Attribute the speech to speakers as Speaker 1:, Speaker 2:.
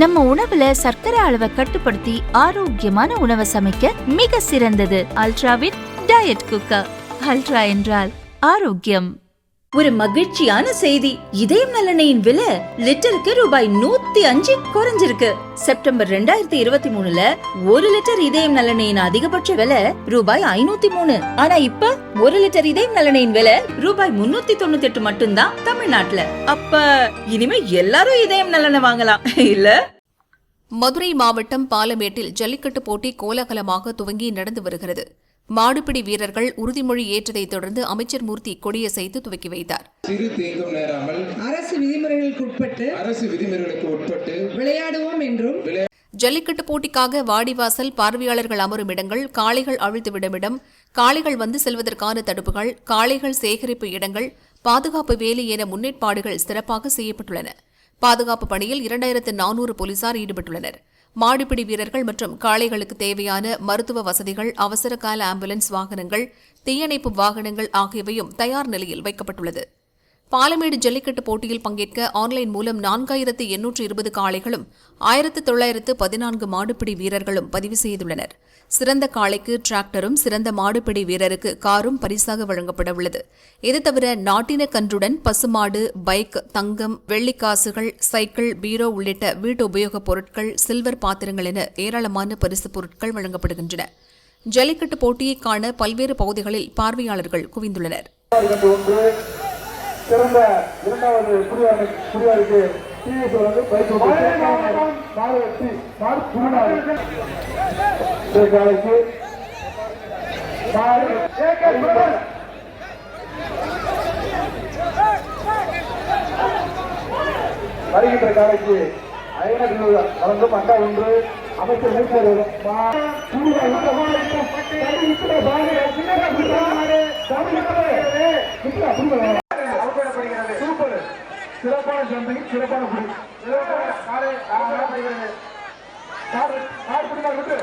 Speaker 1: நம்ம உணவுல சர்க்கரை அளவை கட்டுப்படுத்தி ஆரோக்கியமான உணவை சமைக்க மிக சிறந்தது அல்ட்ராவின் டயட் குக்கர். அல்ட்ரா என்றால் ஆரோக்கியம்.
Speaker 2: ஒரு மகிழ்ச்சியான செய்தி. இதயம் நல்லெண்ணெயின் விலை லிட்டருக்கு ரூபாய் 105 குறைஞ்சிருக்கு. செப்டம்பர் 2023ல 1 லிட்டர் இதயம் நல்லெண்ணெயின் அதிகபட்ச விலை ரூபாய் 503. ஆனா இப்ப 1 லிட்டர் இதயம் நல்லெண்ணெயின் விலை ரூபாய் 398 மட்டும்தான் தமிழ்நாட்டுல. அப்ப இனிமே எல்லாரும் இதயம் நல்லெண்ணெய் வாங்கலாம் இல்ல?
Speaker 3: மதுரை மாவட்டம் பாலமேட்டில் ஜல்லிக்கட்டு போட்டி கோலாகலமாக துவங்கி நடந்து வருகிறது. மாடுபிடி வீரர்கள் உறுதிமொழி ஏற்றதைத் தொடர்ந்து அமைச்சர் மூர்த்தி கொடியசைத்து துவக்கி வைத்தார்.
Speaker 4: சிறு தேங்கும் நேராமல்
Speaker 5: அரசு விதிமுறைகளுக்கு உட்பட்டு விளையாடுவோம் என்றும்
Speaker 3: ஜல்லிக்கட்டு போட்டிக்காக வாடிவாசல், பார்வையாளர்கள் அமரும் இடங்கள், காளைகள் அவிழ்த்துவிடும் இடம், காளைகள் வந்து செல்வதற்கான தடுப்புகள், காளைகள் சேகரிப்பு இடங்கள், பாதுகாப்பு வேலி என முன்னேற்பாடுகள் சிறப்பாக செய்யப்பட்டுள்ளன. பாதுகாப்பு பணியில் 2400 போலீசார் ஈடுபட்டுள்ளனர். மாடுபிடி வீரர்கள் மற்றும் காளைகளுக்கு தேவையான மருத்துவ வசதிகள், அவசர கால ஆம்புலன்ஸ் வாகனங்கள், தீயணைப்பு வாகனங்கள் ஆகியவையும் தயார் நிலையில் வைக்கப்பட்டுள்ளது. பாலமேடு ஜல்லிக்கட்டு போட்டியில் பங்கேற்க ஆன்லைன் மூலம் 4820 காளைகளும் 1914 மாடுபிடி வீரர்களும் பதிவு செய்துள்ளனர். சிறந்த காளைக்கு டிராக்டரும், சிறந்த மாடுபிடி வீரருக்கு காரும் பரிசாக வழங்கப்பட உள்ளது. இது தவிர நாட்டின கன்றுடன் பசுமாடு, பைக், தங்கம், வெள்ளிக்காசுகள், சைக்கிள், பீரோ உள்ளிட்ட வீட்டு உபயோகப் பொருட்கள், சில்வர் பாத்திரங்கள் என ஏராளமான பரிசுப் பொருட்கள் வழங்கப்படுகின்றன. ஜல்லிக்கட்டு போட்டியை காண பல்வேறு பகுதிகளில் பார்வையாளர்கள் குவிந்துள்ளனர்.
Speaker 6: சிறந்த இரண்டாவது குடியாருக்கு வருகின்ற காலைக்கு 500 வழங்கும் அண்டா ஒன்று அமைச்சர் சிறப்பான சந்தை, சிறப்பான குடி. காலை காடு பிடிக்காது விட்டு